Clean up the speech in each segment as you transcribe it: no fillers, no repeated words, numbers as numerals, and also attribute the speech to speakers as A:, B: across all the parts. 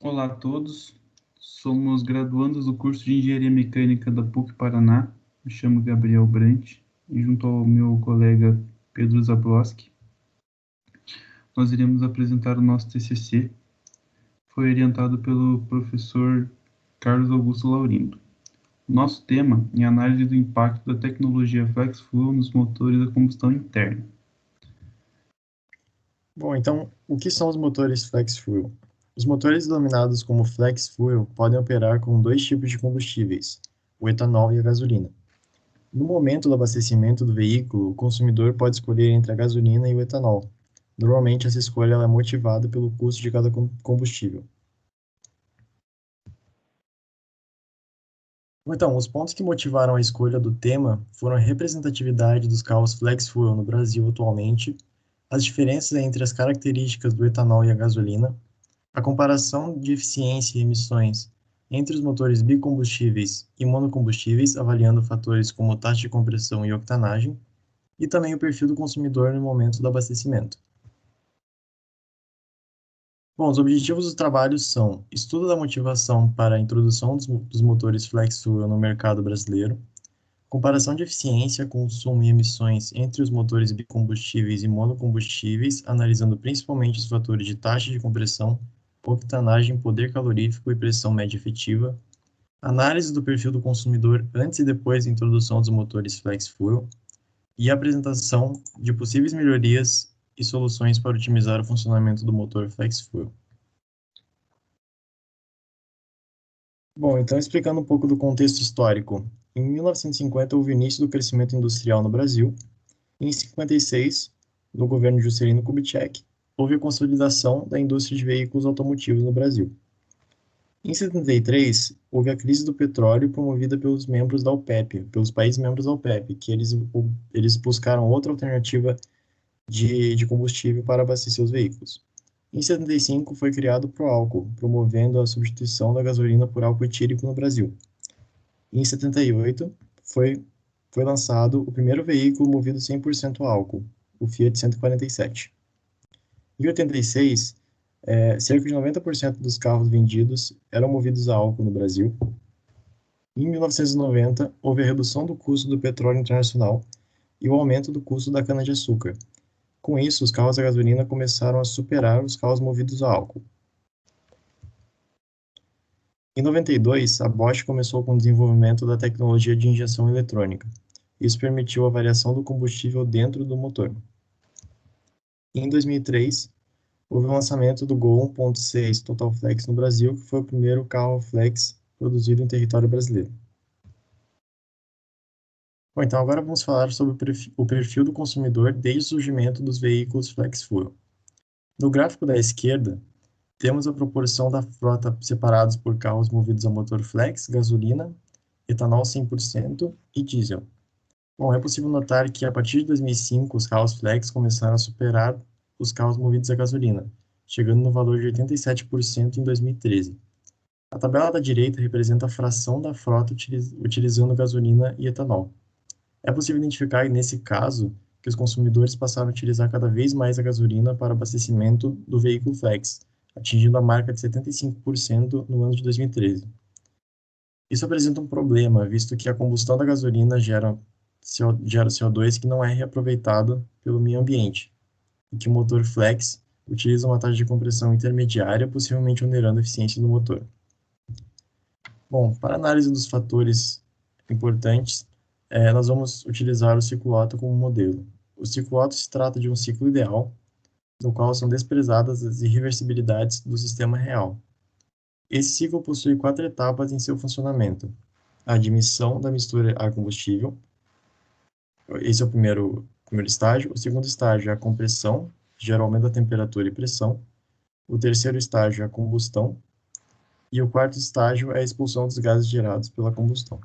A: Olá a todos, somos graduandos do curso de Engenharia Mecânica da PUC Paraná. Me chamo Gabriel Brant e junto ao meu colega Pedro Zabroski, nós iremos apresentar o nosso TCC. Foi orientado pelo professor Carlos Augusto Laurindo. Nosso tema é a análise do impacto da tecnologia FlexFuel nos motores a combustão interna.
B: Bom, então, o que são os motores flex-fuel? Os motores denominados como flex-fuel podem operar com dois tipos de combustíveis, o etanol e a gasolina. No momento do abastecimento do veículo, o consumidor pode escolher entre a gasolina e o etanol. Normalmente, essa escolha é motivada pelo custo de cada combustível. Então, os pontos que motivaram a escolha do tema foram a representatividade dos carros flex-fuel no Brasil atualmente, as diferenças entre as características do etanol e a gasolina, a comparação de eficiência e emissões entre os motores bicombustíveis e monocombustíveis, avaliando fatores como taxa de compressão e octanagem, e também o perfil do consumidor no momento do abastecimento. Bom, os objetivos do trabalho são estudo da motivação para a introdução dos motores flex-fuel no mercado brasileiro, comparação de eficiência, consumo e emissões entre os motores bicombustíveis e monocombustíveis, analisando principalmente os fatores de taxa de compressão, octanagem, poder calorífico e pressão média efetiva, análise do perfil do consumidor antes e depois da introdução dos motores flex-fuel e apresentação de possíveis melhorias e soluções para otimizar o funcionamento do motor flex-fuel. Bom, então explicando um pouco do contexto histórico. Em 1950 houve o início do crescimento industrial no Brasil. Em 56, no governo de Juscelino Kubitschek, houve a consolidação da indústria de veículos automotivos no Brasil. Em 73, houve a crise do petróleo promovida pelos membros da OPEP, pelos países membros da OPEP, que eles buscaram outra alternativa de combustível para abastecer os veículos. Em 75, foi criado o Proálcool, promovendo a substituição da gasolina por álcool etílico no Brasil. Em 78, foi lançado o primeiro veículo movido 100% a álcool, o Fiat 147. Em 86, cerca de 90% dos carros vendidos eram movidos a álcool no Brasil. Em 1990, houve a redução do custo do petróleo internacional e o aumento do custo da cana-de-açúcar. Com isso, os carros a gasolina começaram a superar os carros movidos a álcool. Em 92, a Bosch começou com o desenvolvimento da tecnologia de injeção eletrônica. Isso permitiu a variação do combustível dentro do motor. Em 2003, houve o lançamento do Gol 1.6 Total Flex no Brasil, que foi o primeiro carro flex produzido em território brasileiro. Bom, então agora vamos falar sobre o perfil do consumidor desde o surgimento dos veículos flex fuel. No gráfico da esquerda, temos a proporção da frota separados por carros movidos a motor flex, gasolina, etanol 100% e diesel. Bom, é possível notar que a partir de 2005 os carros flex começaram a superar os carros movidos a gasolina, chegando no valor de 87% em 2013. A tabela da direita representa a fração da frota utilizando gasolina e etanol. É possível identificar, nesse caso, que os consumidores passaram a utilizar cada vez mais a gasolina para abastecimento do veículo flex, atingindo a marca de 75% no ano de 2013. Isso apresenta um problema, visto que a combustão da gasolina gera CO2 que não é reaproveitado pelo meio ambiente, e que o motor flex utiliza uma taxa de compressão intermediária, possivelmente onerando a eficiência do motor. Bom, para análise dos fatores importantes, nós vamos utilizar o ciclo Otto como modelo. O ciclo Otto se trata de um ciclo ideal, no qual são desprezadas as irreversibilidades do sistema real. Esse ciclo possui 4 etapas em seu funcionamento: a admissão da mistura a combustível, esse é o primeiro estágio. O segundo estágio é a compressão, que gera aumento da temperatura e pressão. O terceiro estágio é a combustão. E o quarto estágio é a expulsão dos gases gerados pela combustão.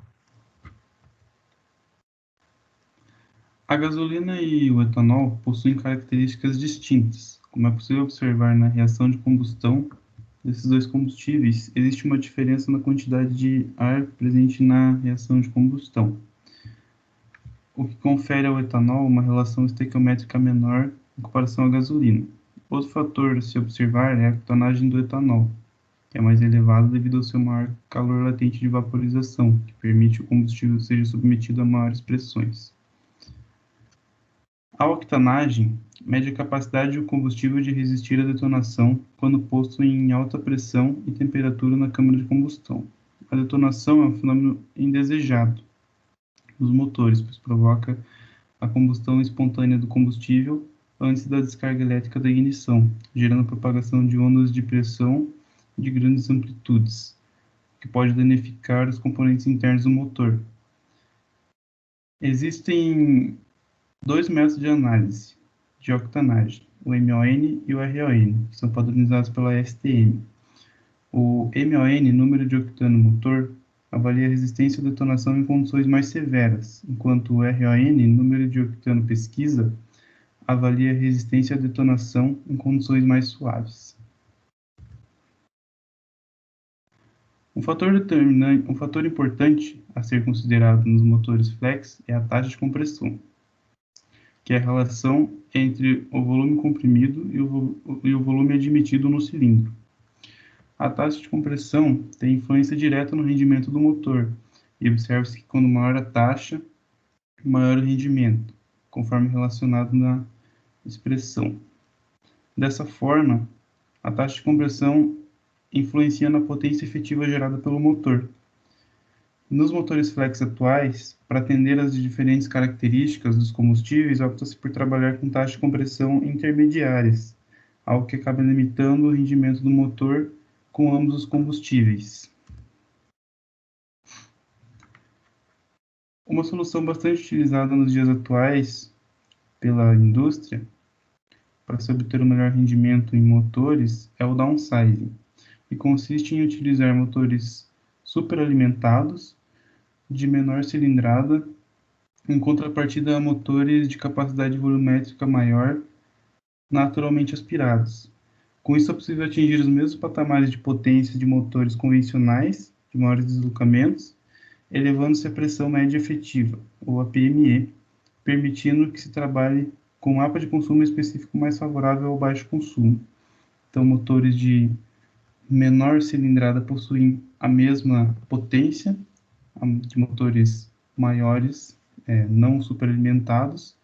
A: A gasolina e o etanol possuem características distintas. Como é possível observar na reação de combustão desses dois combustíveis, existe uma diferença na quantidade de ar presente na reação de combustão, o que confere ao etanol uma relação estequiométrica menor em comparação à gasolina. Outro fator a se observar é a octanagem do etanol, que é mais elevado devido ao seu maior calor latente de vaporização, que permite que o combustível seja submetido a maiores pressões. A octanagem mede a capacidade do combustível de resistir à detonação quando posto em alta pressão e temperatura na câmara de combustão. A detonação é um fenômeno indesejado nos motores, pois provoca a combustão espontânea do combustível antes da descarga elétrica da ignição, gerando a propagação de ondas de pressão de grandes amplitudes, que pode danificar os componentes internos do motor. Existem dois métodos de análise de octanagem, o MON e o RON, que são padronizados pela STM. O MON, número de octano motor, avalia a resistência à detonação em condições mais severas, enquanto o RON, número de octano pesquisa, avalia a resistência à detonação em condições mais suaves. Um fator importante a ser considerado nos motores flex é a taxa de compressão, que é a relação entre o volume comprimido e o volume admitido no cilindro. A taxa de compressão tem influência direta no rendimento do motor, e observa-se que quando maior a taxa, maior o rendimento, conforme relacionado na expressão. Dessa forma, a taxa de compressão influencia na potência efetiva gerada pelo motor. Nos motores flex atuais, para atender às diferentes características dos combustíveis, opta-se por trabalhar com taxas de compressão intermediárias, algo que acaba limitando o rendimento do motor com ambos os combustíveis. Uma solução bastante utilizada nos dias atuais pela indústria para se obter o melhor rendimento em motores é o downsizing, que consiste em utilizar motores superalimentados de menor cilindrada em contrapartida a motores de capacidade volumétrica maior naturalmente aspirados. Com isso, é possível atingir os mesmos patamares de potência de motores convencionais, de maiores deslocamentos, elevando-se a pressão média efetiva, ou a PME, permitindo que se trabalhe com um mapa de consumo específico mais favorável ao baixo consumo. Então, motores de menor cilindrada possuem a mesma potência de motores maiores, não superalimentados,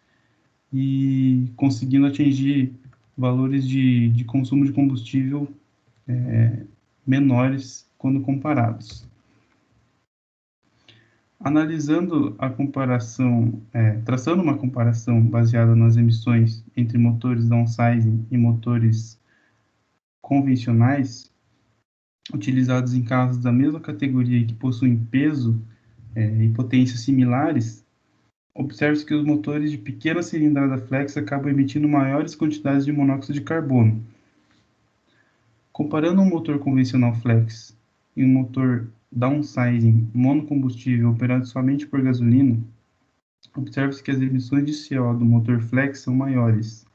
A: e conseguindo atingir valores de consumo de combustível menores quando comparados. Analisando a comparação, traçando uma comparação baseada nas emissões entre motores downsizing e motores convencionais, utilizados em carros da mesma categoria e que possuem peso e potências similares, observa-se que os motores de pequena cilindrada flex acabam emitindo maiores quantidades de monóxido de carbono. Comparando um motor convencional flex e um motor downsizing monocombustível operado somente por gasolina, observa-se que as emissões de CO do motor flex são maiores,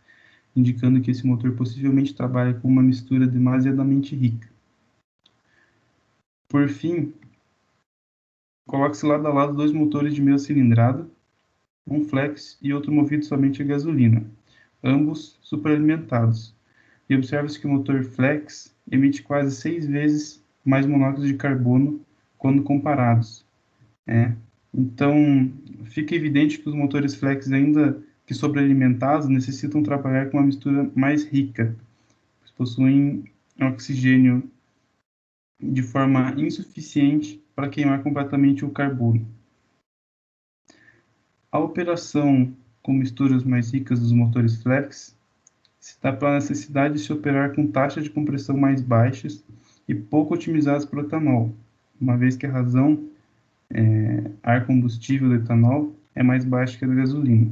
A: indicando que esse motor possivelmente trabalha com uma mistura demasiadamente rica. Por fim, coloca-se lado a lado dois motores de meia cilindrada, um flex e outro movido somente a gasolina, ambos superalimentados, e observa-se que o motor flex emite quase 6 vezes mais monóxido de carbono quando comparados. Então, fica evidente que os motores flex, ainda que sobrealimentados, necessitam trabalhar com uma mistura mais rica, pois possuem oxigênio de forma insuficiente para queimar completamente o carbono. A operação com misturas mais ricas dos motores flex se dá pela necessidade de se operar com taxas de compressão mais baixas e pouco otimizadas por etanol, uma vez que a razão ar combustível do etanol é mais baixa que a da gasolina.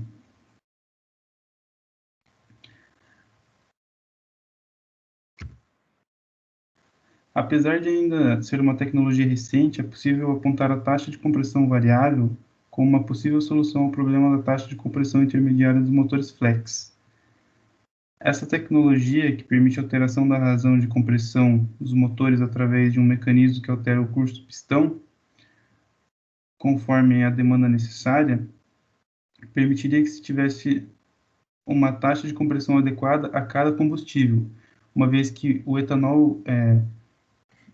A: Apesar de ainda ser uma tecnologia recente, é possível apontar a taxa de compressão variável como uma possível solução ao problema da taxa de compressão intermediária dos motores flex. Essa tecnologia, que permite a alteração da razão de compressão dos motores através de um mecanismo que altera o curso do pistão, conforme a demanda necessária, permitiria que se tivesse uma taxa de compressão adequada a cada combustível, uma vez que o etanol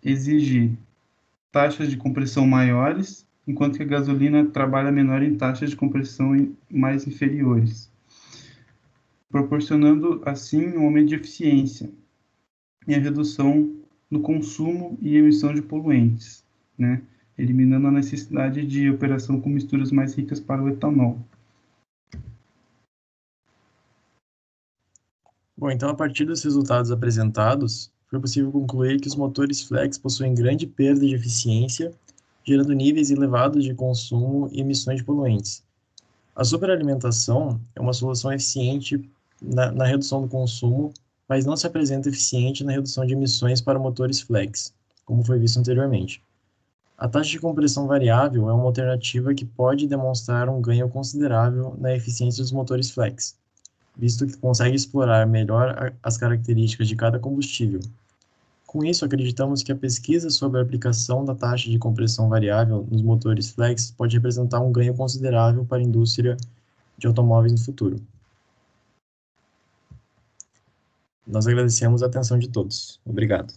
A: exige taxas de compressão maiores, enquanto que a gasolina trabalha menor em taxas de compressão mais inferiores, proporcionando assim um aumento de eficiência e a redução no consumo e emissão de poluentes, né? Eliminando a necessidade de operação com misturas mais ricas para o etanol.
B: Bom, então, a partir dos resultados apresentados, foi possível concluir que os motores flex possuem grande perda de eficiência, gerando níveis elevados de consumo e emissões de poluentes. A superalimentação é uma solução eficiente na redução do consumo, mas não se apresenta eficiente na redução de emissões para motores flex, como foi visto anteriormente. A taxa de compressão variável é uma alternativa que pode demonstrar um ganho considerável na eficiência dos motores flex, visto que consegue explorar melhor as características de cada combustível. Com isso, acreditamos que a pesquisa sobre a aplicação da taxa de compressão variável nos motores flex pode representar um ganho considerável para a indústria de automóveis no futuro. Nós agradecemos a atenção de todos. Obrigado.